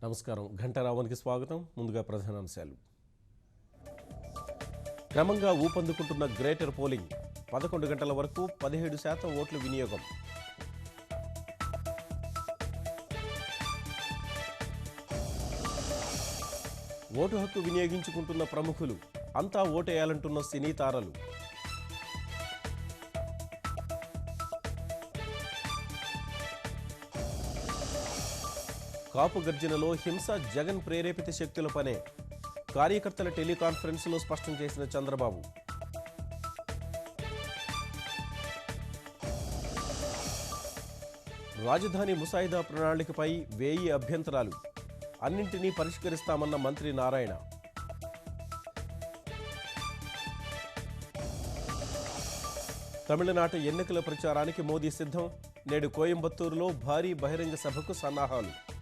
నమస్కారం. ఘంటారావానికి స్వాగతం. ముందుగా ప్రధానాంశాలు. క్రమంగా ఊపందుకుంటున్న గ్రేటర్ పోలింగ్. 11 గంటల వరకు 17% ఓట్ల వినియోగం. ఓటు హక్కు వినియోగించుకుంటున్న ప్రముఖులు. అంతా ఓటేయాలంటున్న సినీ తారలు. కాపు గర్జనలో హింస జగన్ ప్రేరేపిత శక్తుల పనే. కార్యకర్తల టెలికాన్ఫరెన్స్లో స్పష్టం చేసిన చంద్రబాబు. రాజధాని ముసాయిదా ప్రణాళికపై 1000 అభ్యంతరాలు. అన్నింటినీ పరిష్కరిస్తామన్న మంత్రి నారాయణ. తమిళనాట ఎన్నికల ప్రచారానికి మోదీ సిద్ధం. నేడు కోయంబత్తూరులో భారీ బహిరంగ సభకు సన్నాహాలు.